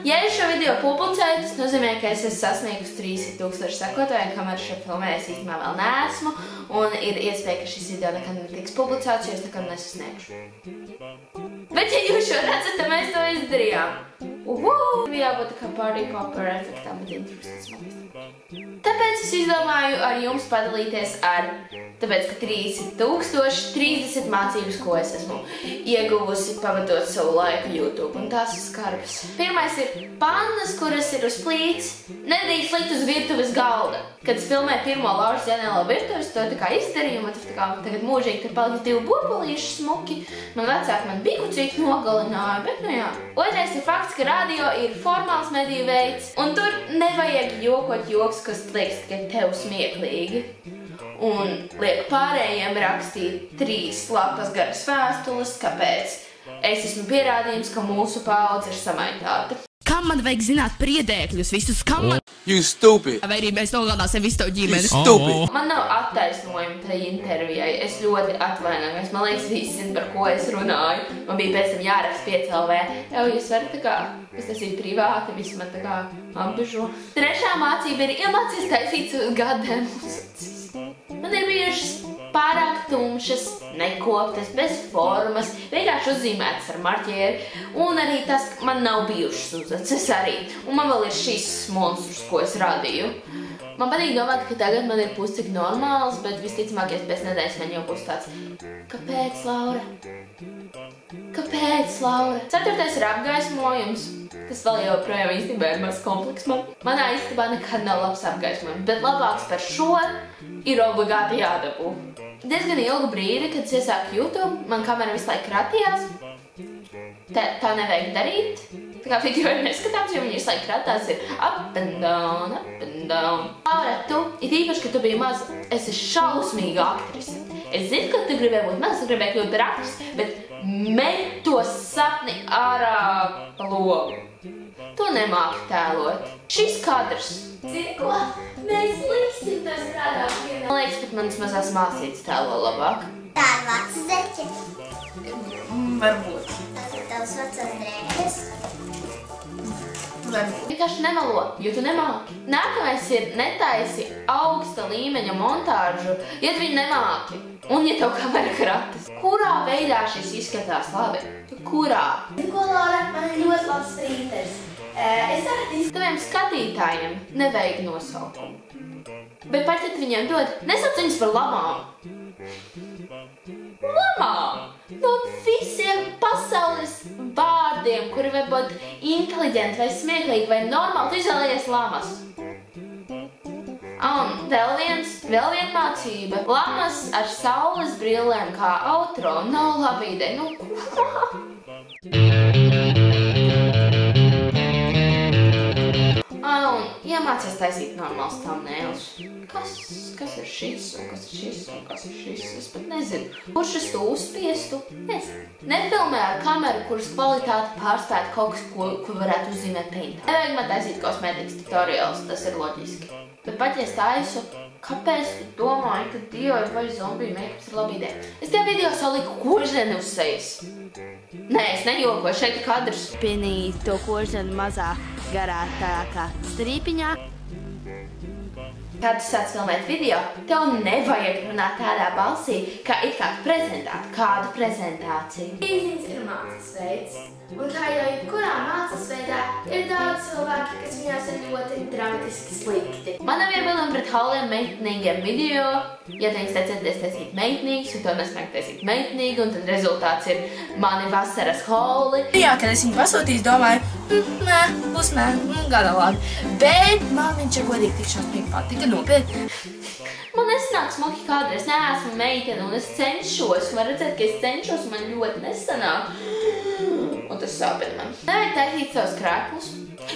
Ja es šo video publicēju, tas nozīmē, ka es esmu sasniegusi 30,000 sekotāju, kamēr šo filmē es īstenībā vēl neesmu, un ir iespēja, ka šis video nekad netiks publicēts, jo es nekad nesasniegšu. Bet ja jūs šo redzat, tad mēs to izdarījām. Jābūt tā kā party popper efektam, bet interesants. Tāpēc es izdomāju ar jums padalīties tāpēc, ka 30,030 mācības, ko es esmu ieguvusi pavadot savu laiku YouTube, un tās ir skarbas. Pirmais ir pannas, kuras ir uz plīts, nedrīkst likt uz virtuves galda. Kad es filmēju pirmo Lauras ģeniālo virtuves, to tā kā izdarīju, man tā kā tagad mūžīgi tur paliks 2 burpulīši smuki, man vecāki man bikucīgi nogalināja, bet nu jā. Otrais ir fakts, ka radio ir formāls mediju veids, un tur nevajag jokot joks, kas liekas tikai tev smieklīgi. Un liek pārējiem rakstīt 3 lapas garas vēstules, kāpēc es esmu pierādījums, ka mūsu paudze ir samaitāta. Kam man vajag zināt priedēkļus visus? Kam man... You stupid! Vai arī mēs nogādāsim visu tavu ģimeni? You stupid! Man nav attaisnojuma tai intervijai. Es ļoti atvainojos. Man liekas, visi zina, par ko es runāju. Man bija pēc tam jāraksta 5LV. Jūs varat tā kā, tas ir privāti, visi man tā kā apbežo. Trešā mācība ir iemācies taisīt gadiem. Man ir bijušas pārāk tumšas, nekoptas, bez formas, vienkārši uzzīmētas ar marķieri, un arī tas, ka man nav bijušas uzacis arī. Un man vēl ir šis monstrus, ko es radīju. Man patīk domāt, ka tagad man ir puscik normāls, bet visticamākais pēc nedēļas man jau būs tāds, kāpēc, Laura? Kāpēc, Laura? 4. ir apgaismojums, kas vēl joprojām īstenībā ir maz kompleks man. Manā istabā nekad nav labs apgaismojums, bet labāks par šo ir obligāti jādabū. Diezgan ilgu brīdi, kad es iesāku YouTube, man kamera visu laiku kratījās. Tā nevajag darīt. Tā kā video ir neskatāms, jo viņi visu laiku kratās ir up and down, up and down. Laura, tu, it īpaši, ka tu biji maz, esi šausmīga aktrise. Es zinu, ka tu gribēji būt maz, gribēji kļūt par aktrisi, bet met to sapni ārā pa logu. Tu nemāki tēlot. Šis kadrs. Zini ko? Mēs liksim to strādāt vienā. Man liekas, pat manas mazās māsītes tēlo labāk. Tā ir vecas zeķe. Varbūt. Tas ir tavs vecās drēbes. Varbūt. Vienkārši nemelo, jo tu nemāki. Nākamais ir netaisi augsta līmeņa montāžu, ja tu viņu nemāki. Un ja tev kamera kratas. Kurā veidā šis izskatās labi? Kurā? Ko, Laura? Man ir ļoti labs printers. Es tādu Taviem skatītājiem nevajag nosaukumu. Bet pat, ja viņiem dod, nesauc viņus par lamām. Lamām! No visiem pasaules vārdiem, kuri var būt inteliģenti vai smieklīgi vai normāli, tu izvēlējies lamas. Un vēl viena mācība. Lamas ar saules brillēm kā outro nav laba ideja. Un iemācies taisīt normāls thumbnails. Kas ir šis, un kas ir šis, un kas ir šis? Es pat nezinu. Kurš es to uzspiestu? Nezinu. Nefilmē ar kameru, kuras kvalitāte pārspētu kaut kas, ko varētu uzzīmēt paintā. Nevajag man taisīt kosmētikas tutorials, tas ir loģiski. Bet pat, ja es taisu, kāpēc tu domāji, ka dievi vai zombiju make-ups ir laba ideja? Es tev video saliku koždeni uz sejas. Nē, es nejokoju, šeit ir kadrs. Pinī to koždeni mazā garā tā kā strīpiņā. Kad tu sāc filmēt video, tev nevajag runāt tādā balsī, kā it kā prezentāt kādu prezentāciju. Īziņas ir mācas veids. Un kā jau jebkurā mācas veidā, ir daudz cilvēki, kas viņās ir ļoti dramatiski slikti. Man nav iebildumi pret hauliem meitnīgiem video, ja viņas centies taisīt meitnīgus, un to nesmēk taisīt meitnīgi, un tad rezultāts ir mani vasaras hauli. Jā, kad es viņu pasūtīju, domāju, būs gana labi. Bet man viņš ir godīgi tik šausmīgi patika, nopietni. Man nesanāk smuki kadri, es neesmu meitene, un es cenšos, var redzēt, ka es cenšos, un man ļoti nesanāk. Un tas sāpina man. Nevajag taisīt savus krēklus,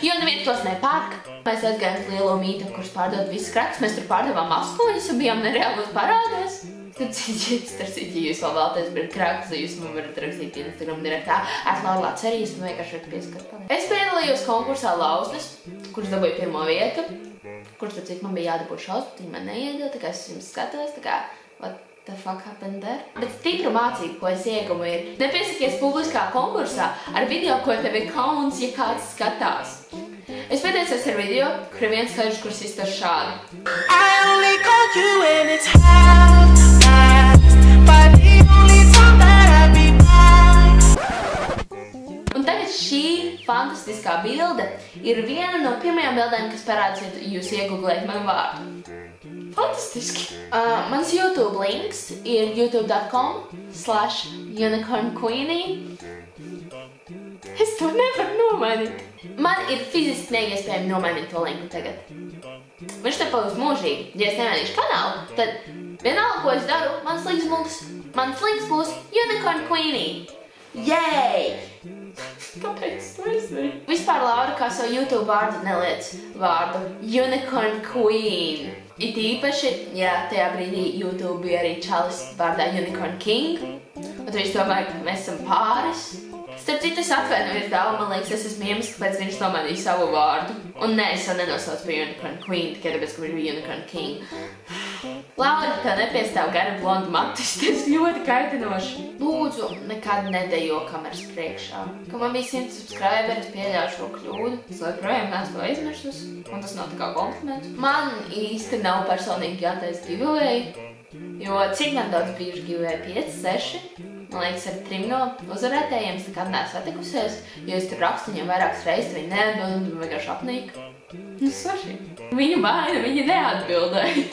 jo neviens tos nepērk. Mēs aizgājām uz lielo mītu, kurš pārdod visus krēklus, mēs tur pārdevām 8 un bijām nereālos parādos. Starp citu, ja jūs vēl vēlaties brīd krēklus, jūs man varat rakstīt Instagram direktā @Laurlāts arī, jūs man vienkārši varat pieskarāt. Es piedalījos konkursā Lauznes, kurš dabūja 1. vietu, kurš, tad cik man bija jādabū šaus, bet viņi man neiedod, tā kā es jums skatos, tā kā, the fuck happened there? Bet stipru mācību, ko es iegumu, ir nepiesakies publiskā konkursā ar video, ko tev ir kauns, ja kāds skatās. Es pieteicos ar video, kur ir viens skaidrs, kurš iztur šādi. I only call you when it's half-past, but the only time that I be mine. Un tagad šī fantastiskā bilde ir viena no pirmajām bildēm, kas parādās, ja jūs iegooglējat manu vārdu. Fantastiski! Mans YouTube links ir youtube.com/unicornqueenie. Es to nevaru nomainīt. Man ir fiziski neiespējami nomainīt to linku tagad. Viņš te paliks mūžīgi. Ja es nemainīšu kanālu, tad vienalga, ko es daru, mans links būs unicornqueenie. Yay! Kāpēc to izdarīju? Vispār Laura kā savu YouTube vārdu neliec vārdu Unicorn Queen. It īpaši, ja tajā brīdī YouTube bija arī čalis vārdā Unicorn King, un tad viņš domāja, ka mēs esam pāris. Starp citu, es atvainojos Dāvu, man liekas, es esmu iemesls, kāpēc viņš nomainīja savu vārdu. Un nē, es jau nenosaucu par Unicorn Queen, tikai tāpēc, ka viņš bija Unicorn King. Laura, tev nepiestāv gara blondu matus, tas ļoti kaitinoši. Lūdzu, nekad nedejo kameras priekšā. Kad man bija 100 subscriberi, es pieļauju šo kļūdu. Es joprojām neesmu to aizmirsus, un tas nav tā kā kompliments. Man īsti nav personīgi jātais giveaway, jo cik man daudz bijuši giveaway? 5, 6? Man liekas, ar 3 no uzvarētējiem es nekad neesmu satikusies, jo es tur rakstu viņiem vairākas reizes, viņi neatbild, un vienkārši apnīk. Nu, svarīgi. Viņa vaina, viņa neatbildēja.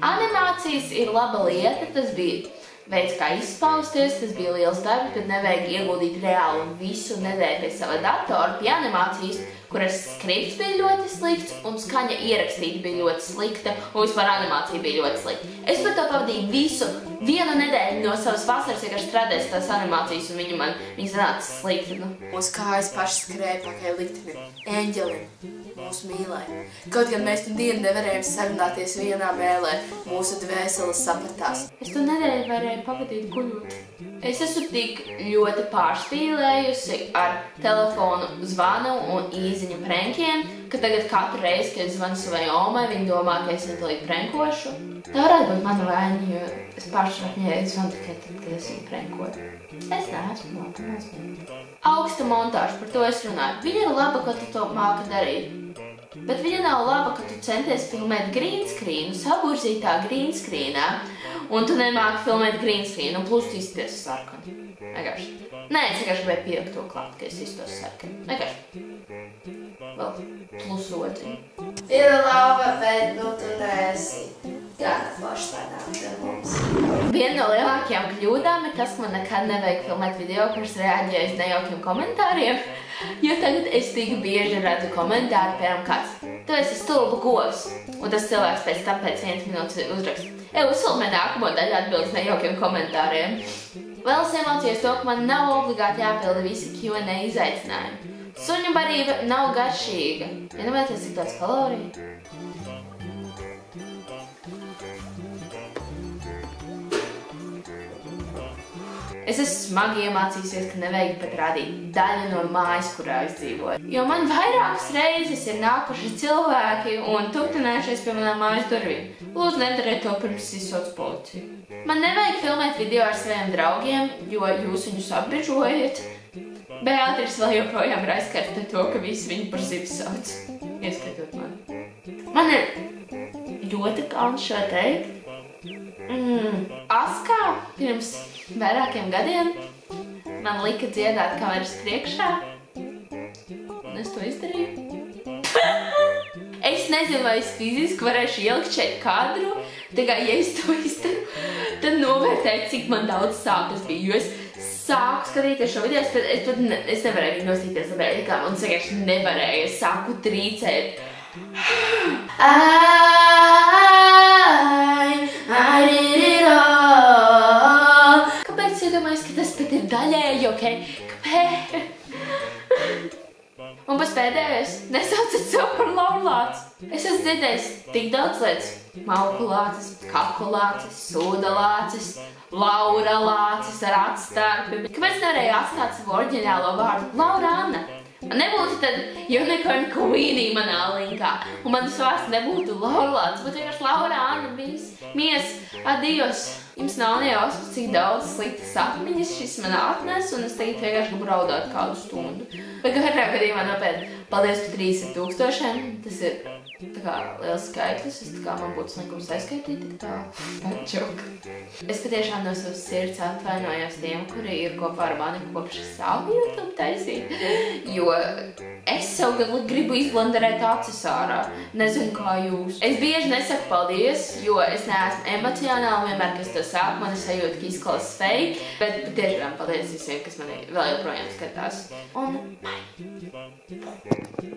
Animācijas ir laba lieta, tas bija veids, kā izpausties, tas bija liels darbs, bet nevajag ieguldīt reāli visu nedēļu pie sava datora pie animācijas, kuras skripts bija ļoti slikts un skaņa ierakstīta bija ļoti slikta un vispār animācija bija ļoti slikta. Es par to pavadīju vienu nedēļu no savas vasaras, vienkārši strādāju tās animācijas un viņas nāca slikti. Mūsu kājas paši skrēja pakaļ liktenim, eņģelim, mūsu mīlē. Kaut gan mēs tu dienu nevarējām sarunāties vienā mēlē, mūsu dvēseles sapratās. Es to nedēļu varēju pavadīt guļot. Es esmu tik ļoti pārspīlējusi ar telefonu zvanu un īziņu prankiem, ka tagad katru reizi, kad es zvanu savai omai, viņa domā, ka es viņu līdz prankošu. Tā varētu būt mana vaina, jo es pāršķiet zvanu tikai tad, kad es viņu prankoju. Es neesmu labi. Augsta montāža, par to es runāju. Viņa ir laba, ka tu to māki darīt. Bet viņa nav laba, ka tu centies filmēt green screenu, saburzītā green screenā, un tu nemāki filmēt green screenu, un plus tu izties sarkani. Vienkārši. Nē, es vienkārši gribēju pielikt to klāt, ka es iztos sarkani. Vienkārši. Vēl plus rociņu. Ir laba, bet tu neesi gana forši tādām ar mums. Viena no lielākajām kļūdām ir tas, ka man nekad nevajag filmēt video, kurš reaģēja uz nejaukiem komentāriem, jo tagad es tik bieži redzu komentāru, piemēram, kāds, tu esi stulbu govs, un tas cilvēks pēc tam pēc 1 minūtes uzraksta. Uzfilmē nākamo daļu atbild uz nejaukiem komentāriem. Vēl es iemācījos to, ka man nav obligāti jāpilda visi Q&A izaicinājumi. Suņu barība nav garšīga. Iedomājieties, cik daudz kaloriju? Es esmu smagi iemācījusies, ka nevajag pat rādīt daļu no mājas, kurā es dzīvoju. Jo man vairākas reizes ir nākuši cilvēki un tuktinājušies pie manām mājas durvīm. Lūdzu, nedariet to pirms izsauc policiju. Man nevajag filmēt video ar saviem draugiem, jo jūs viņus apbežojat. Beatrice vēl joprojām ir aizskarta par to, ka visi viņu par zivi sauc. Ieskatot mani. Man ir ļoti kauns šo teikt. Askā pirms vairākiem gadiem man lika dziedāt kameras priekšā, un es to izdarīju. Es nezinu, vai es fiziski varēšu ielikt šeit kadru, tikai, ja es to izdaru, tad novērtēju, cik man daudz sāpes bija, jo es sāku skatīties šo video, es nevarēju viņu nostīties ar bēļikām, un es vienkārši nevarēju, es sāku trīcēt. I did it all. Kāpēc iedomājies, ka tas pat ir daļēji, ok? Kāpēc? Un pēc pēdējais, nesaucat sev par laurlāci. Es esmu dzirdējis tik daudz lietas. Maukulācis, kakulācis, sūdalācis, lauralācis ar atstarpi. Kāpēc nevarēju atstāt savu oriģinālo vārdu? Laura Anna. Man nebūtu tad Unicorn Queenie manā linkā, un manas vārds nebūtu laurlācis, bet vienkārši Laura Anna bijis. Mies, adios! Jums nav nejausmas, cik daudz sliktas sapniņas šis man atnes, un es tagad vienkārši gribu raudāt kādu stundu. Bet katrā gadījumā nopietni, paldies par 30,000. Tas ir tā kā liels skaitlis, es tā kā man būtu slinkums aizskaitīt, tā čuka. Es patiešām no savas sirds atvainojos tiem, kuri ir kopā ar mani kopš savu YouTube taisīt, jo es sev gribu izblenderēt acis ārā. Nezinu, kā jūs. Es bieži nesaku paldies, jo es neesmu emocionāli, vienmēr, kas to sāk, man ir sajūta, ka izklausās fake, bet patiešām paldies visiem, kas mani vēl joprojām skatās. Un bye!